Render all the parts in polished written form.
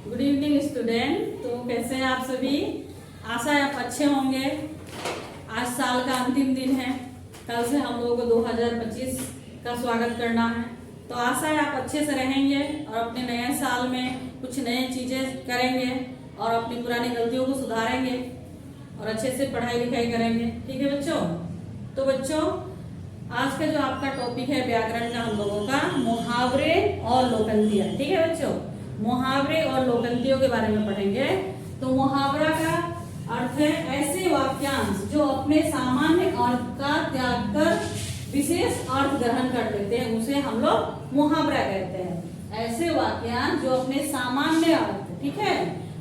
Good evening student. तो कैसे हैं आप सभी? आशा है आप अच्छे होंगे। आज साल का अंतिम दिन है। कल से हम लोगों को 2025 का स्वागत करना है। तो आशा है आप अच्छे से रहेंगे और अपने नए साल में कुछ नए चीज़ें करेंगे और अपनी पुरानी गलतियों को सुधारेंगे और अच्छे से पढ़ाई लिखाई करेंगे। ठीक है बच्चों? तो बच्चों, आज का जो आपका टॉपिक है व्याकरण का हम लोगों का मुहावरे और लोकंतियाँ। ठीक है बच्चों? मुहावरे और लोकंतियों के बारे में पढ़ेंगे। तो मुहावरा का अर्थ है ऐसे वाक्यांश जो अपने सामान्य अर्थ का त्याग कर विशेष अर्थ ग्रहण कर लेते हैं, उसे हम लोग मुहावरा कहते हैं। ऐसे वाक्यांश जो अपने सामान्य अर्थ, ठीक है,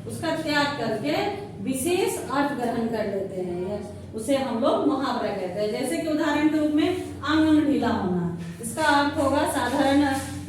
उसका त्याग करके विशेष अर्थ ग्रहण कर लेते हैं, उसे हम लोग मुहावरा कहते हैं। जैसे कि उदाहरण के रूप में अंग अंग ढीला होना, इसका अर्थ होगा साधारण।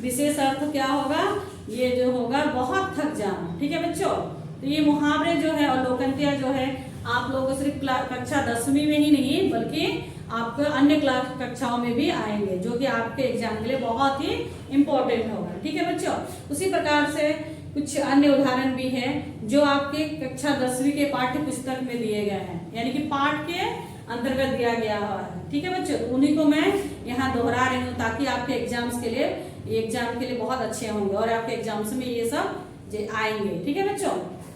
विशेष अर्थ क्या होगा? ये जो होगा बहुत थक जाना। ठीक है बच्चों? तो ये मुहावरे जो है और लोकंतियाँ जो है आप लोगों को सिर्फ कक्षा 10वीं में ही नहीं बल्कि आपको अन्य क्लास कक्षाओं में भी आएंगे, जो कि आपके एग्जाम के लिए बहुत ही इम्पोर्टेंट होगा। ठीक है बच्चों? उसी प्रकार से कुछ अन्य उदाहरण भी है जो आपके कक्षा 10वीं के पाठ्य पुस्तक में दिए गए हैं, यानी कि पाठ के अंतर्गत दिया गया हुआ है। ठीक है बच्चों? उन्हीं को मैं यहाँ दोहरा रही हूँ ताकि आपके एग्जाम के लिए बहुत अच्छे होंगे और आपके एग्जाम्स में ये सब आएंगे। ठीक है बच्चों?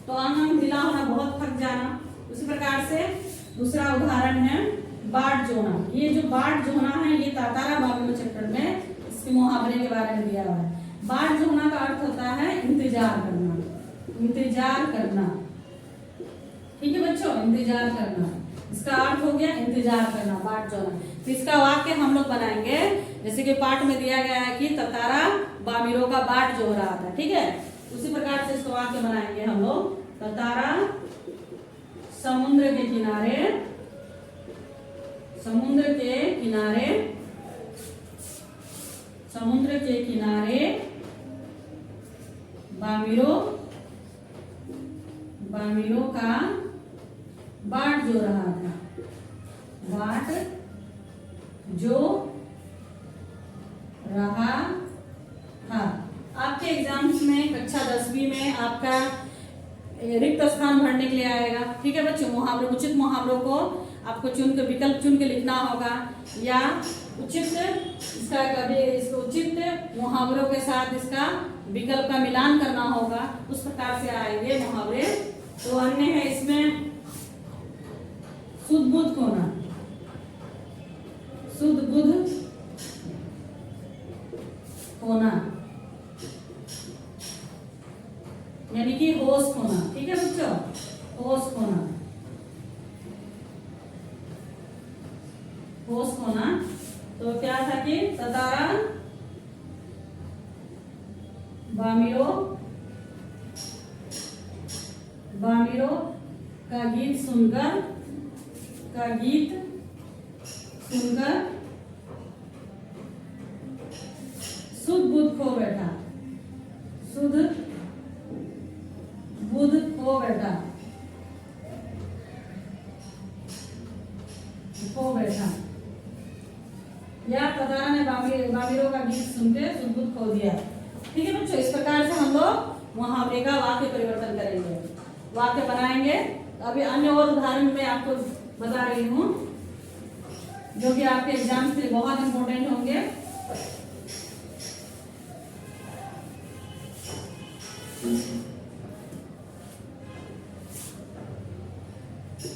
तो अंग ढीला होना, बहुत थक जाना। उसी प्रकार से दूसरा उदाहरण है बाट जोना। ये जो बाट जोना है ये तातारा बाबू चैप्टर में इसके मुहावरे के बारे में दिया हुआ है। बाट जोना का अर्थ होता है इंतजार करना। इंतजार करना, ठीक है बच्चों? इंतजार करना, इसका अर्थ हो गया इंतजार करना, बाट जोना। तो इसका वाक्य हम लोग बनाएंगे, जैसे कि पाठ में दिया गया है कि ततारा बामिरों का बाट जो रहा था। ठीक है? उसी प्रकार से इसका वाक्य बनाएंगे हम लोग। ततारा समुद्र के किनारे, समुद्र के किनारे, समुद्र के किनारे बामिरों का बाट जो रहा था, बाट जो रहा था। आपके एग्जाम्स में कक्षा 10वीं में आपका रिक्त स्थान भरने के लिए आएगा। ठीक है बच्चों? मुहावरे, उचित मुहावरों को आपको चुन के विकल्प चुन के लिखना होगा या इसको उचित मुहावरों के साथ इसका विकल्प का मिलान करना होगा। उस प्रकार से आएंगे मुहावरे। तो अन्य है इसमें सुध बुध होना, सुध बुध होना यानी कि होश होना। ठीक है बच्चों? होश होना, होश होना। तो क्या था कि ततारा बामिरों का गीत सुनकर सुध बुध खो बैठा, सुध बुध खो बैठा, या ततारा ने बामिरों का गीत सुनकर सुध बुध खो दिया। ठीक है बच्चों? इस प्रकार से हम लोग मुहावरे का वाक्य परिवर्तन करेंगे, वाक्य बनाएंगे। अभी अन्य और उदाहरण मैं आपको बता रही हूँ जो कि आपके एग्जाम के लिए बहुत इंपॉर्टेंट होंगे।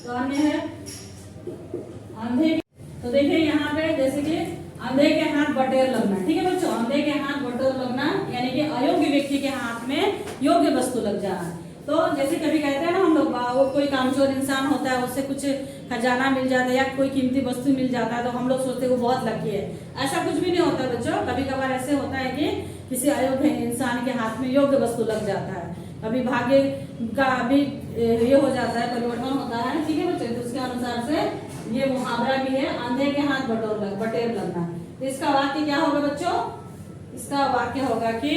तो अन्य है अंधे। तो देखिए यहाँ पे जैसे कि अंधे के हाथ बटेर लगना। ठीक है बच्चों? अंधे के हाथ बटेर लगना यानी कि अयोग्य व्यक्ति के हाथ में योग्य वस्तु लग जाना। तो जैसे कभी कहते हैं ना हम लोग, वो कोई कामचोर इंसान होता है, उससे कुछ खजाना मिल जाता है या कोई कीमती वस्तु मिल जाता है तो हम लोग सोचते हैं वो बहुत लकी है। ऐसा कुछ भी नहीं होता बच्चों। कभी कभार ऐसे होता है कि किसी अयोग्य इंसान के हाथ में योग्य वस्तु लग जाता है, कभी भाग्य का भी ये हो जाता है, परिवर्तन होता है। ठीक है बच्चों? तो उसके अनुसार से ये मुहावरा भी है, अंधे के हाथ बटेर लगना। तो इसका वाक्य क्या होगा बच्चों? इसका वाक्य होगा कि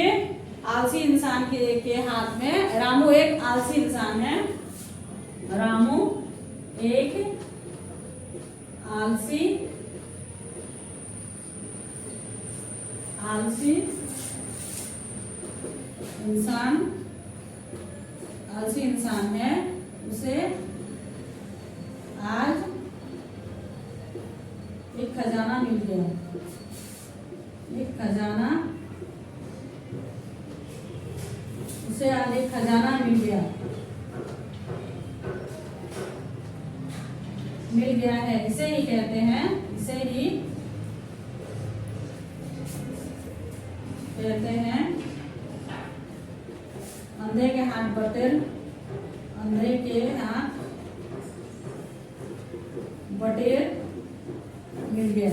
आलसी इंसान के हाथ में, रामू एक आलसी इंसान है, रामू एक आलसी इंसान आलसी इंसान है उसे आज एक खजाना मिल गया। एक खजाना, उसे आज एक खजाना मिल गया है। इसे ही कहते हैं, इसे ही कहते हैं अंधे के हाथ बटेर, अंधे के हाथ बटेर मिल गया।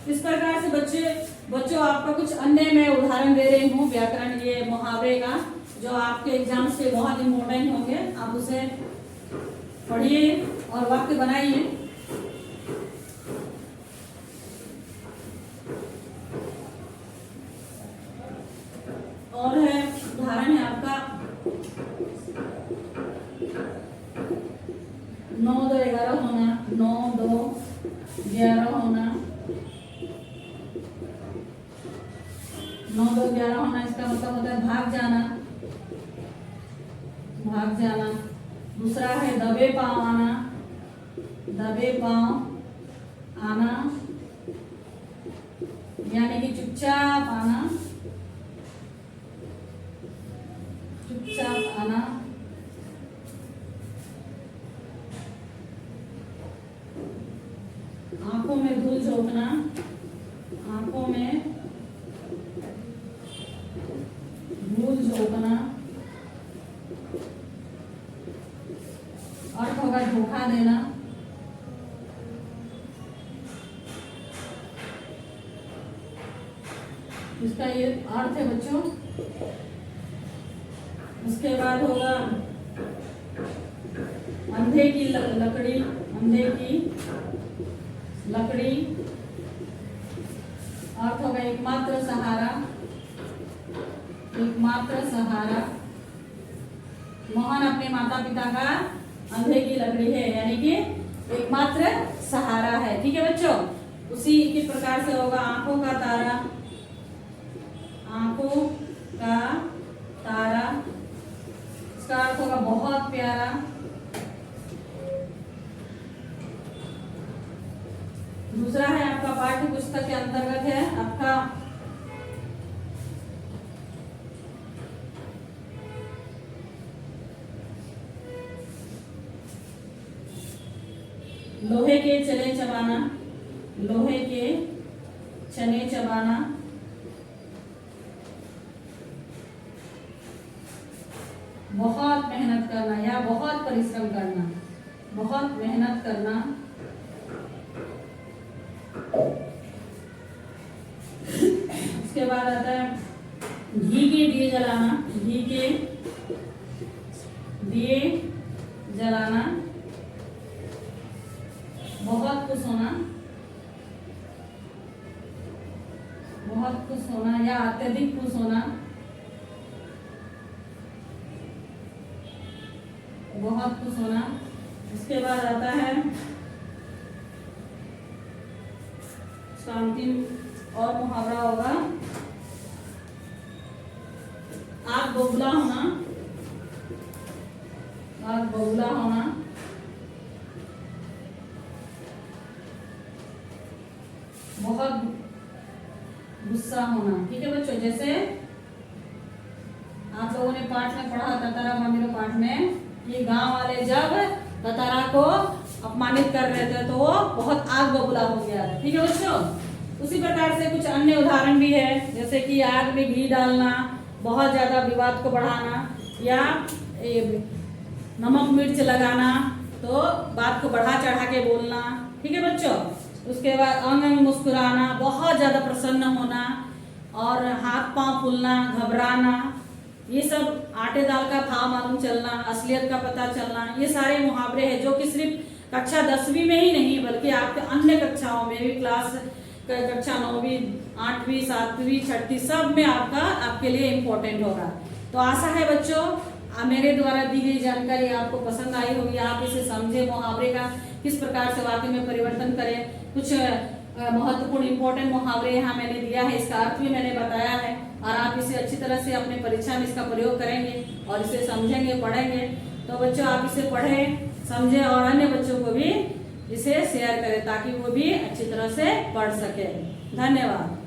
इस प्रकार से बच्चों आपका कुछ अन्य मैं उदाहरण दे रही हूँ व्याकरण ये मुहावरे का, जो आपके एग्जाम से बहुत इम्पोर्टेंट होंगे। आप उसे पढ़िए और वाक्य बनाइए। और है उदाहरण है आपका 9 2 11 होना, 9 2 11 होना, 9 2 11 होना। इसका मतलब होता है भाग जाना, भाग जाना। दूसरा है दबे पांव आना, दबे पांव आना, यानी कि चुपचाप आना, चुपचाप आना। आंखों में धूल झोंकना, आंखों में धूल झोंकना। अर्थ होगा धोखा देना। इसका ये अर्थ है बच्चों। उसके बाद होगा अंधे की लकड़ी, अंधे की लकड़ी। अर्थ होगा एकमात्र सहारा, एकमात्र सहारा। मोहन अपने माता पिता का अंधे की लकड़ी है, यानी कि एकमात्र सहारा है। ठीक है बच्चों। उसी के प्रकार से होगा आंखों का तारा, आंखों का तारा। इसका अर्थ होगा बहुत प्यारा। दूसरा है आपका पाठ्य पुस्तक के अंतर्गत है आपका लोहे के चने चबाना, लोहे के चने चबाना। बहुत मेहनत करना या बहुत परिश्रम करना, बहुत मेहनत करना। उसके बाद आता है घी के दिए जलाना, घी के दिए जलाना। बहुत खुश होना, बहुत खुश होना या अत्यधिक खुश होना, बहुत खुश होना। इसके बाद आता है अंतिम और मुहावरा होगा आग बबूला होना, आग बबूला होना। बहुत गुस्सा होना। ठीक है बच्चों। जैसे आप लोगों ने पाठ में पढ़ा ततारा मामिलो पाठ में, ये गांव वाले जब ततारा को अपमानित कर रहे थे तो वो बहुत आग बबूला हो गया था। ठीक है बच्चों। उसी प्रकार से कुछ अन्य उदाहरण भी है, जैसे कि आग में घी डालना, बहुत ज्यादा विवाद को बढ़ाना, या नमक मिर्च लगाना, तो बात को बढ़ा चढ़ा के बोलना। ठीक है बच्चों। उसके बाद अंग अंग मुस्कुराना, बहुत ज्यादा प्रसन्न होना, और हाथ पांव फूलना, घबराना। ये सब आटे दाल का भाव मालूम चलना, असलियत का पता चलना। ये सारे मुहावरे हैं जो कि सिर्फ कक्षा 10वीं में ही नहीं बल्कि आपके अन्य कक्षाओं में भी, कक्षा 9वीं 8वीं 7वीं 6वीं सब में आपके लिए इम्पोर्टेंट होगा। तो आशा है बच्चों मेरे द्वारा दी गई जानकारी आपको पसंद आई होगी। आप इसे समझे, मुहावरे का किस प्रकार से वाक्य में परिवर्तन करें, कुछ महत्वपूर्ण इंपॉर्टेंट मुहावरे यहाँ मैंने दिया है, इसका अर्थ भी मैंने बताया है और आप इसे अच्छी तरह से अपने परीक्षा में इसका प्रयोग करेंगे और इसे समझेंगे, पढ़ेंगे। तो बच्चों आप इसे पढ़ें, समझें और अन्य बच्चों को भी इसे शेयर करें ताकि वो भी अच्छी तरह से पढ़ सके। धन्यवाद।